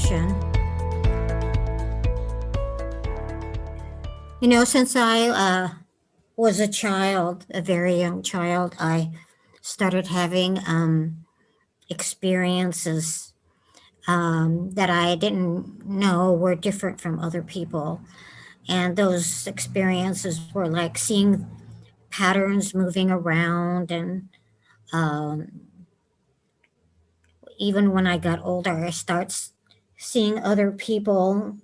question. You know, since I was a child, a very young child, I started having experiences that I didn't know were different from other people. And those experiences were like seeing patterns moving around. And um, even when I got older, I seeing other people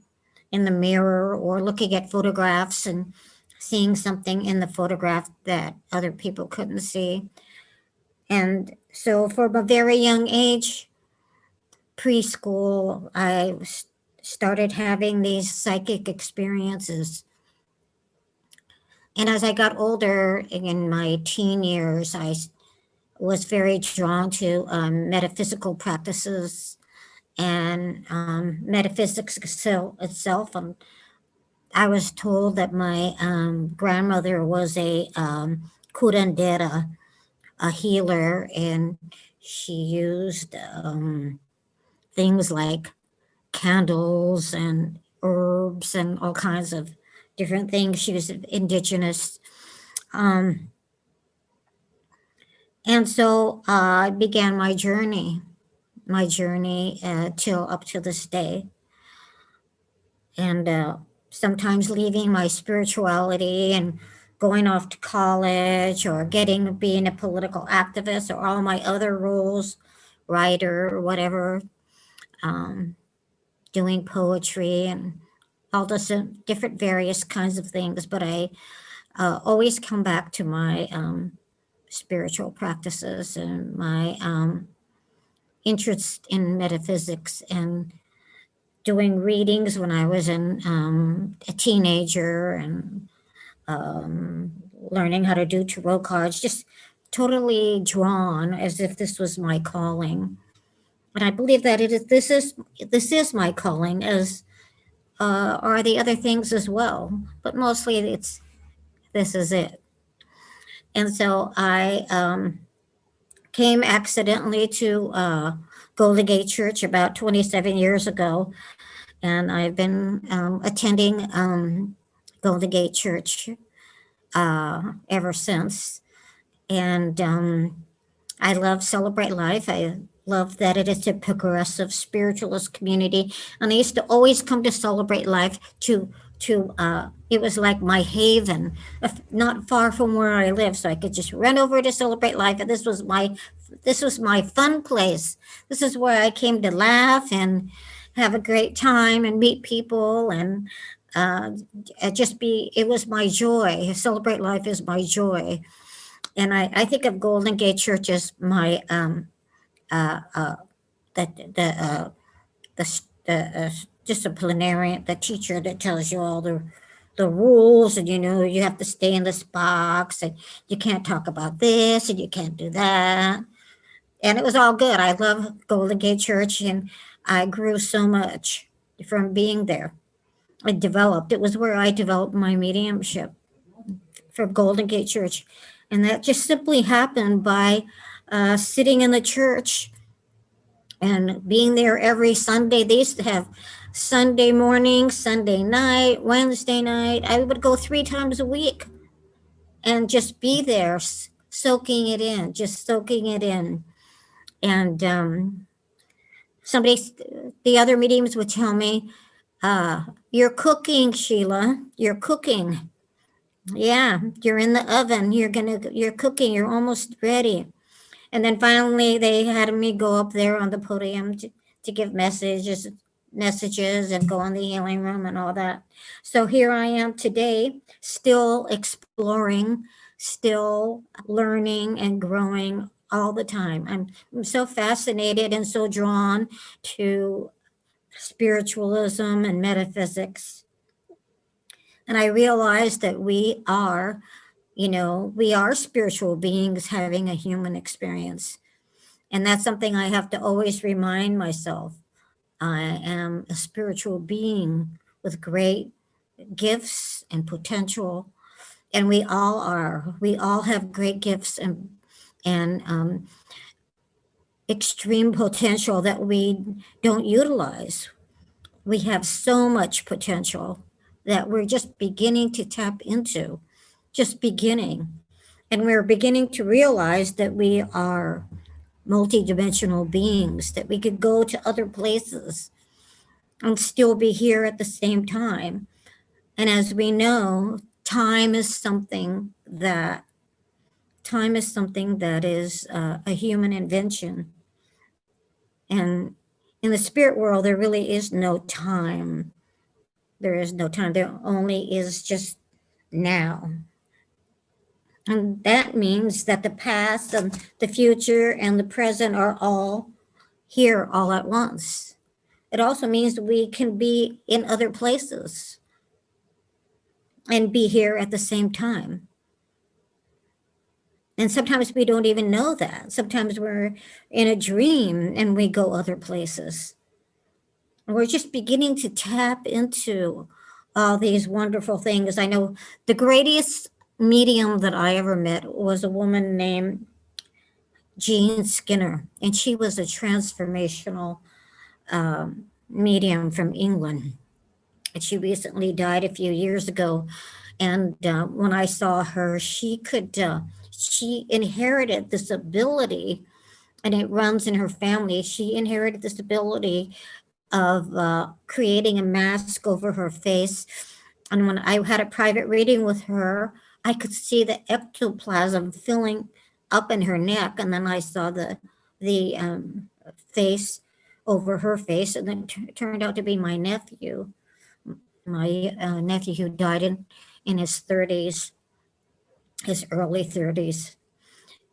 in the mirror or looking at photographs and seeing something in the photograph that other people couldn't see. And so from a very young age, preschool, started having these psychic experiences. And as I got older in my teen years, was very drawn to metaphysical practices and metaphysics itself. I was told that my grandmother was a curandera, a healer, and she used things like candles and herbs and all kinds of different things. She was indigenous. Um, and so I began my journey till up to this day. And sometimes leaving my spirituality and going off to college or being a political activist or all my other roles, writer or whatever, um, doing poetry and all this different various kinds of things. But I always come back to my spiritual practices and my interest in metaphysics and doing readings when I was a teenager and um, learning how to do tarot cards, just totally drawn as if this was my calling. And I believe that this is my calling, as are the other things as well. But mostly, this is it. And so I came accidentally to Golden Gate Church about 27 years ago, and I've been attending Golden Gate Church ever since. And I love Celebrate Life. I love that it is a progressive spiritualist community. And I used to always come to Celebrate Life to it was like my haven, not far from where I live, so I could just run over to Celebrate Life. And this was my fun place. This is where I came to laugh and have a great time and meet people and uh, it was my joy. Celebrate Life is my joy. And I think of Golden Gate Church as my uh, uh, the the disciplinarian, the teacher that tells you all the rules, and you have to stay in this box, and you can't talk about this, and you can't do that. And it was all good. I love Golden Gate Church, and I grew so much from being there. It was where I developed my mediumship, from Golden Gate Church. And that just simply happened by sitting in the church and being there every Sunday. They used to have Sunday morning, Sunday night, Wednesday night. I would go 3 times a week and just be there, soaking it in, just soaking it in. And the other mediums would tell me, "You're cooking, Sheila. You're cooking. Yeah, you're in the oven. You're cooking. You're almost ready." And then finally, they had me go up there on the podium to give messages and go in the healing room and all that. So here I am today, still exploring, still learning and growing all the time. I'm so fascinated and so drawn to spiritualism and metaphysics. And I realized that we are spiritual beings having a human experience. And that's something I have to always remind myself. I am a spiritual being with great gifts and potential. And we all are. We all have great gifts and extreme potential that we don't utilize. we have so much potential that we're just beginning to tap into, just beginning. And we're beginning to realize that we are multidimensional beings, that we could go to other places and still be here at the same time. And as we know, time is something that is a human invention. And in the spirit world, there really is no time. There is no time. There only is just now. And that means that the past and the future and the present are all here all at once. It also means we can be in other places and be here at the same time. And sometimes we don't even know that. Sometimes we're in a dream and we go other places. And we're just beginning to tap into all these wonderful things. I know the greatest medium that I ever met was a woman named Jean Skinner, and she was a transformational medium from England. And she recently died a few years ago. And when I saw her, she inherited this ability, and it runs in her family. She inherited this ability of creating a mask over her face. And when I had a private reading with her, I could see the ectoplasm filling up in her neck, and then I saw the face over her face, and then turned out to be my nephew. My nephew who died in his 30s, his early 30s.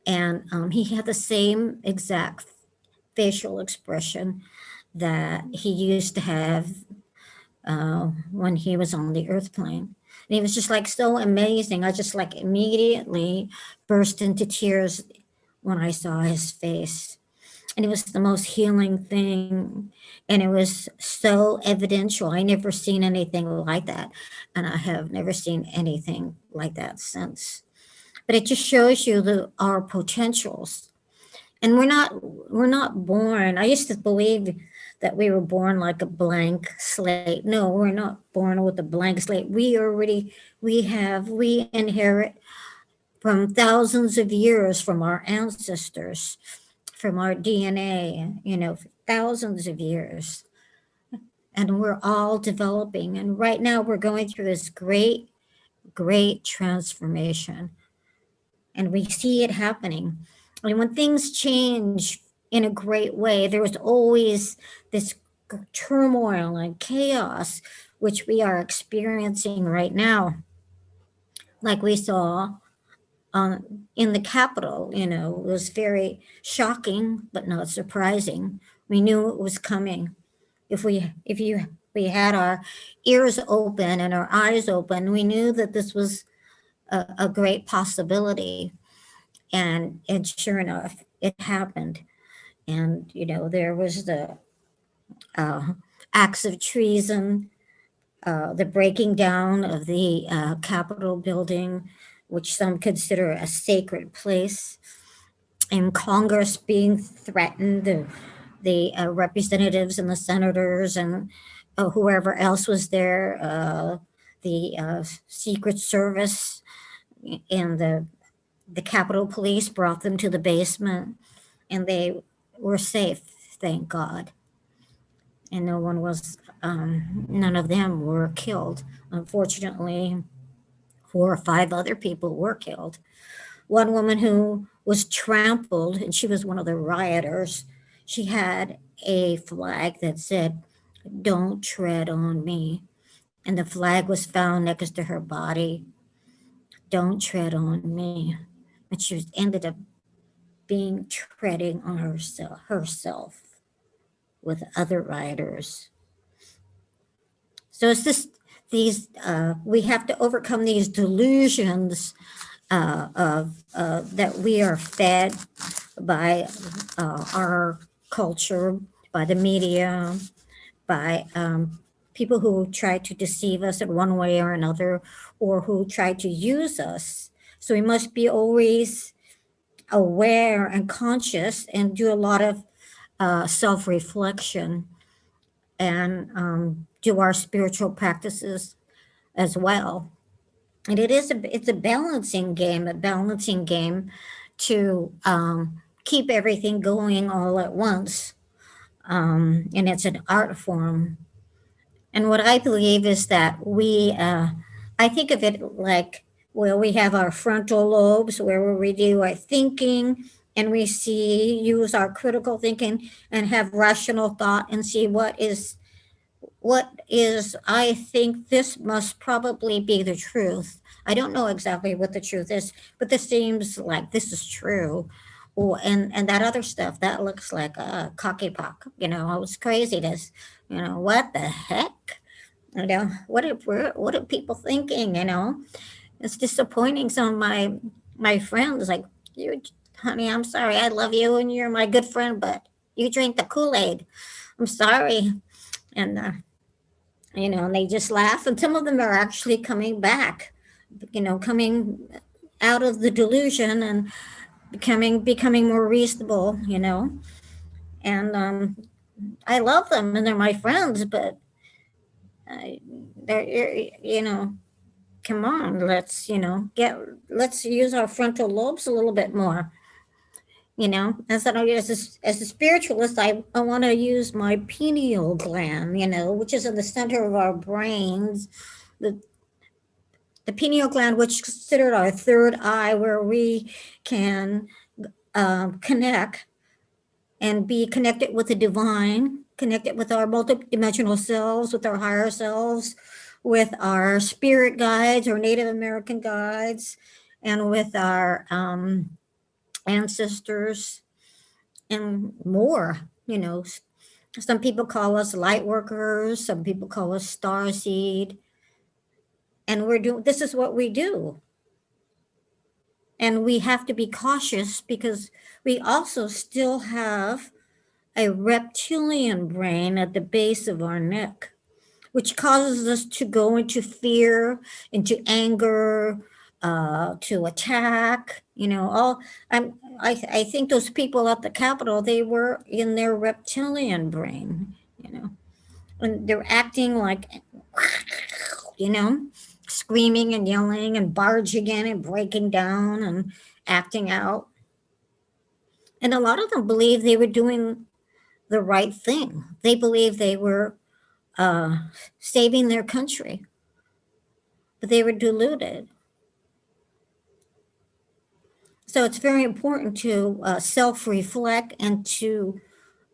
And he had the same exact facial expression that he used to have when he was on the earth plane. And he was just like so amazing. I just like immediately burst into tears when I saw his face. And it was the most healing thing. And it was so evidential. I never seen anything like that. And I have never seen anything like that since. But it just shows you our potentials. And we're not born. I used to believe that we were born like a blank slate. No, we're not born with a blank slate. We inherit from thousands of years from our ancestors, from our DNA, thousands of years. And we're all developing. And right now we're going through this great, great transformation. And we see it happening. And when things change in a great way, there was always this turmoil and chaos, which we are experiencing right now, like we saw in the Capitol. It was very shocking, but not surprising. We knew it was coming. If we had our ears open and our eyes open, we knew that this was a great possibility. And sure enough, it happened. And there was the uh, acts of treason, the breaking down of the Capitol building, which some consider a sacred place, and Congress being threatened, the representatives and the senators and whoever else was there, the Secret Service and the Capitol Police brought them to the basement, and they were safe, thank God. And none of them were killed. Unfortunately, 4 or 5 other people were killed. One woman who was trampled, and she was one of the rioters, she had a flag that said, "Don't tread on me." And the flag was found next to her body. "Don't tread on me." And she ended up being treading on herself with other rioters. So it's just we have to overcome these delusions that we are fed by our culture, by the media, by people who try to deceive us in one way or another, or who try to use us. So we must be always aware and conscious and do a lot of self reflection and do our spiritual practices as well. And it's a balancing game to keep everything going all at once. And it's an art form. And what I believe is that I think of it like, well, we have our frontal lobes where we do our thinking and use our critical thinking and have rational thought and see I think this must probably be the truth. I don't know exactly what the truth is, but this seems like this is true. Oh, and that other stuff that looks like a cocky pock. It's craziness. What the heck? What are people thinking? It's disappointing. Some of my friends like you, honey. I'm sorry. I love you and you're my good friend, but you drink the Kool-Aid. I'm sorry, and and they just laugh. And some of them are actually coming back, coming out of the delusion and becoming more reasonable. And I love them and they're my friends, but uh, they're come on, let's use our frontal lobes a little bit more. As a spiritualist, I want to use my pineal gland, which is in the center of our brains. The pineal gland, which is considered our third eye, where we can connect and be connected with the divine, connected with our multidimensional selves, with our higher selves, with our spirit guides or Native American guides, and with our ancestors and more. Some people call us light workers, some people call us star seed, and this is what we do. And we have to be cautious because we also still have a reptilian brain at the base of our neck, which causes us to go into fear, into anger, to attack. I think those people at the Capitol, they were in their reptilian brain, and they're acting like, you know, screaming and yelling and barging in and breaking down and acting out. And a lot of them believed they were doing the right thing. They believed they were uh, saving their country, but they were deluded. So it's very important to self reflect and to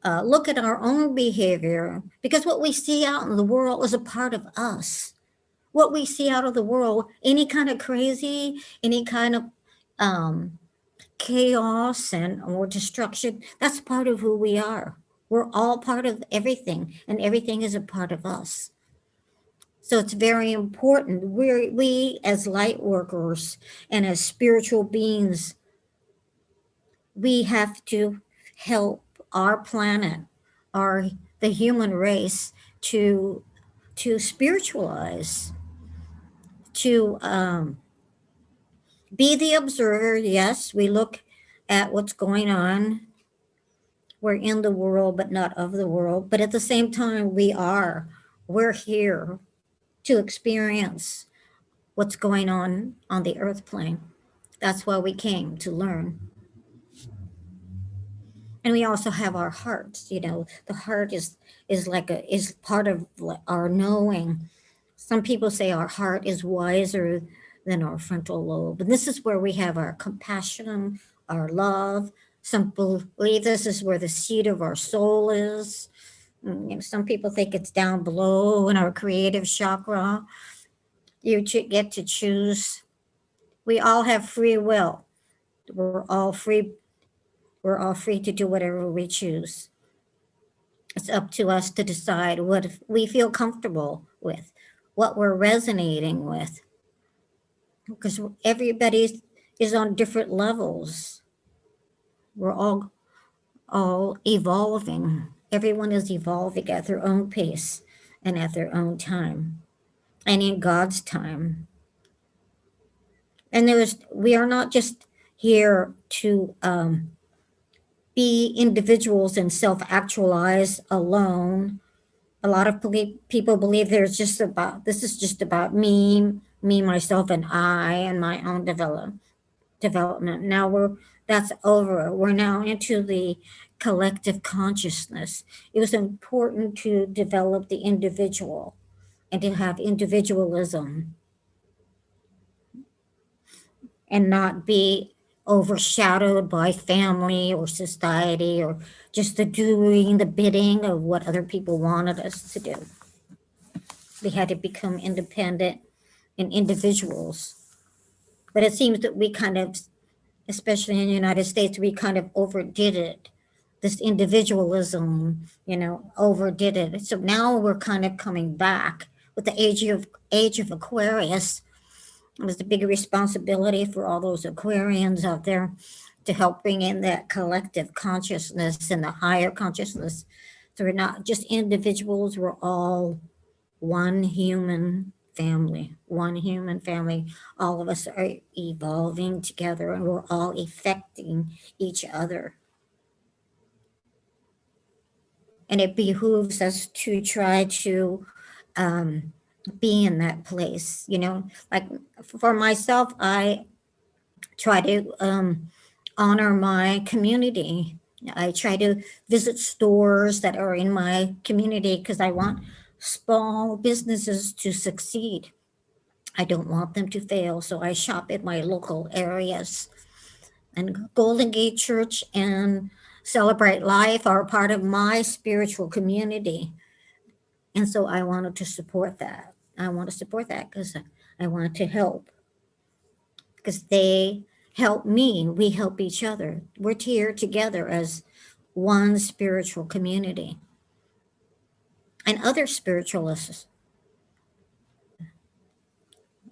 look at our own behavior, because what we see out in the world is a part of us. What we see out of the world, any kind of crazy, any kind of um, chaos and or destruction, that's part of who we are. We're all part of everything, and everything is a part of us. So it's very important. We as light workers and as spiritual beings, we have to help our planet, our the human race, to spiritualize, to be the observer. Yes, we look at what's going on. We're in the world, but not of the world. But at the same time, we're here to experience what's going on the earth plane. That's why we came to learn. And we also have our hearts. The heart is part of our knowing. Some people say our heart is wiser than our frontal lobe, and this is where we have our compassion, our love. Some believe this is where the seat of our soul is. Some people think it's down below in our creative chakra. You get to choose. We all have free will. We're all free. We're all free to do whatever we choose. It's up to us to decide what we feel comfortable with, what we're resonating with, because everybody is on different levels. We're all evolving. Everyone is evolving at their own pace and at their own time, and in God's time. And we are not just here to be individuals and self-actualize alone. A lot of people believe this is just about me, myself, and I, and my own development. Now that's over. We're now into the collective consciousness. It was important to develop the individual and to have individualism and not be overshadowed by family or society or just the doing the bidding of what other people wanted us to do. We had to become independent and individuals. But it seems that we kind of, especially in the United States, we kind of overdid it. This individualism, overdid it. So now we're kind of coming back with the age of Aquarius. There's a big responsibility for all those Aquarians out there to help bring in that collective consciousness and the higher consciousness. So we're not just individuals, we're all one human family, one human family. All of us are evolving together and we're all affecting each other. And it behooves us to try to be in that place, like for myself, I try to honor my community. I try to visit stores that are in my community because I want small businesses to succeed. I don't want them to fail, so I shop in my local areas. And Golden Gate Church and Celebrate Life are part of my spiritual community. And so I wanted to support that. I want to support that because I want to help. Because they help me, we help each other. We're here together as one spiritual community. And other spiritualists,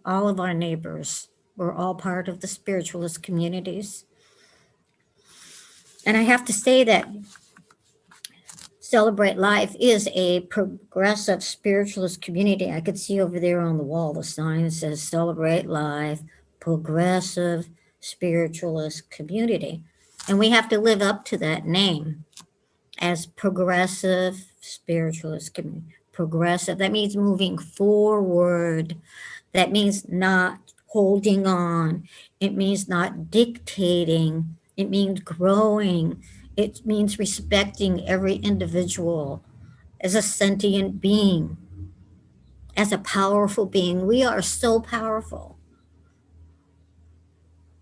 all of our neighbors, we're all part of the spiritualist communities. And I have to say that Celebrate Life is a progressive spiritualist community. I could see over there on the wall, the sign that says Celebrate Life, Progressive Spiritualist Community. And we have to live up to that name as Progressive Spiritualist Community. Progressive, that means moving forward. That means not holding on. It means not dictating. It means growing. It means respecting every individual as a sentient being, as a powerful being. We are so powerful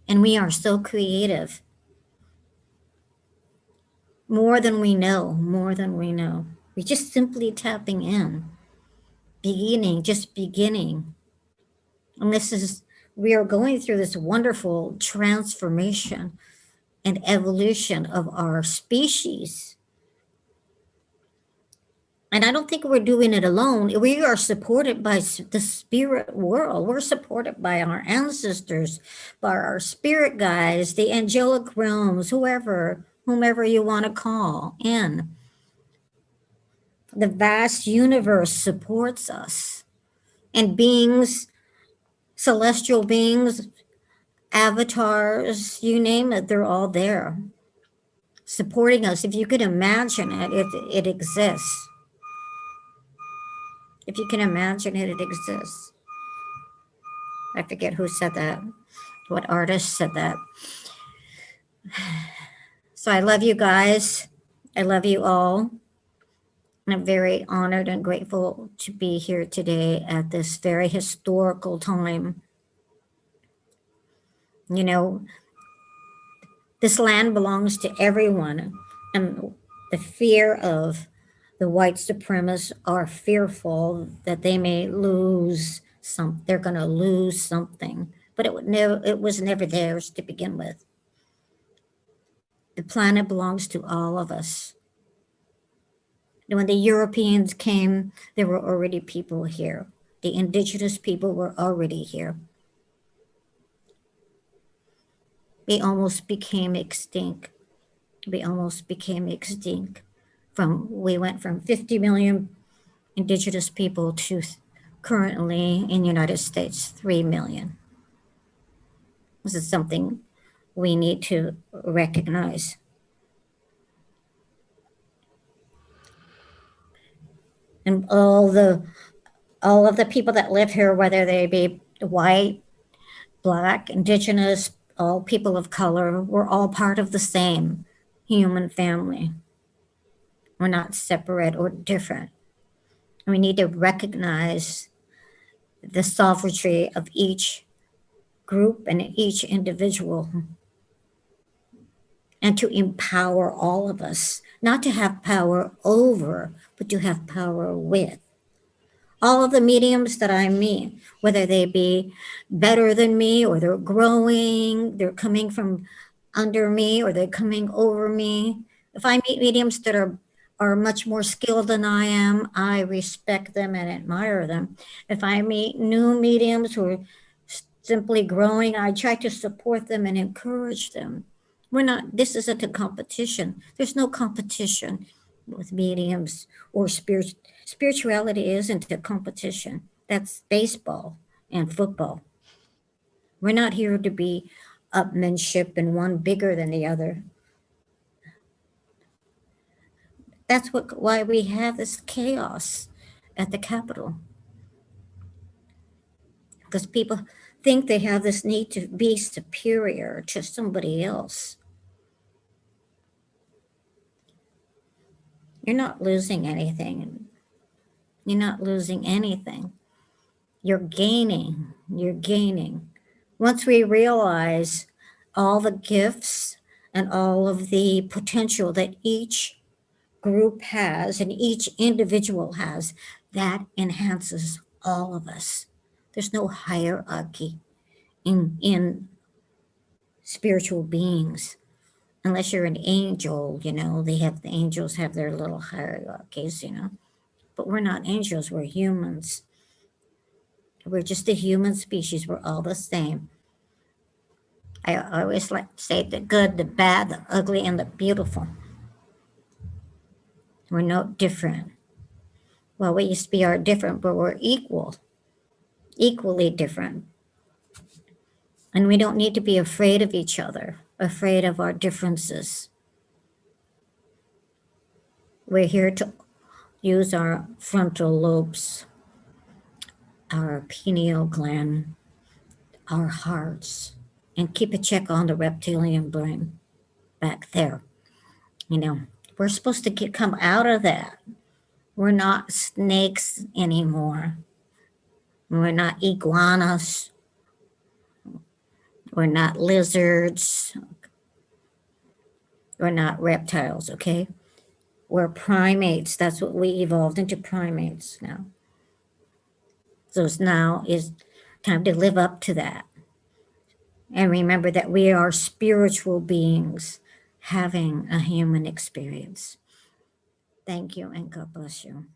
and we are so creative. More than we know, more than we know. We're just simply tapping in, just beginning. And we are going through this wonderful transformation and evolution of our species. And I don't think we're doing it alone. We are supported by the spirit world. We're supported by our ancestors, by our spirit guides, the angelic realms, whomever you want to call in. The vast universe supports us. And beings, celestial beings, avatars, you name it, they're all there supporting us. If you could imagine it, it exists. If you can imagine it, it exists. I forget who said that, what artist said that. So I love you guys. I love you all. And I'm very honored and grateful to be here today at this very historical time. This land belongs to everyone, and the fear of the white supremacists are fearful that they may lose they're going to lose something, but it was never theirs to begin with. The planet belongs to all of us. And when the Europeans came, there were already people here. The indigenous people were already here. We almost became extinct. We went from 50 million indigenous people to currently in the United States, 3 million. This is something we need to recognize. And all of the people that live here, whether they be white, black, indigenous, all people of color, we're all part of the same human family. We're not separate or different. We need to recognize the sovereignty of each group and each individual, and to empower all of us, not to have power over, but to have power with. All of the mediums that I meet, whether they be better than me or they're growing, they're coming from under me or they're coming over me. If I meet mediums that are much more skilled than I am, I respect them and admire them. If I meet new mediums who are simply growing, I try to support them and encourage them. This isn't a competition. There's no competition with mediums or spirituality isn't a competition. That's baseball and football. We're not here to be upmanship and one bigger than the other. That's why we have this chaos at the Capitol. Because people think they have this need to be superior to somebody else. You're not losing anything. You're not losing anything. You're gaining. You're gaining. Once we realize all the gifts and all of the potential that each group has and each individual has, that enhances all of us. There's no hierarchy in spiritual beings. Unless you're an angel, the angels have their little hierarchies, But we're not angels, we're humans. We're just a human species. We're all the same. I always like to say the good, the bad, the ugly, and the beautiful. We're no different. Well, we used to be different, but we're equally different. And we don't need to be afraid of each other, afraid of our differences. We're here to use our frontal lobes, our pineal gland, our hearts, and keep a check on the reptilian brain back there. We're supposed to come out of that. We're not snakes anymore. We're not iguanas. We're not lizards. We're not reptiles, okay? We're primates. That's what we evolved into, primates now. So now is time to live up to that. And remember that we are spiritual beings having a human experience. Thank you, and God bless you.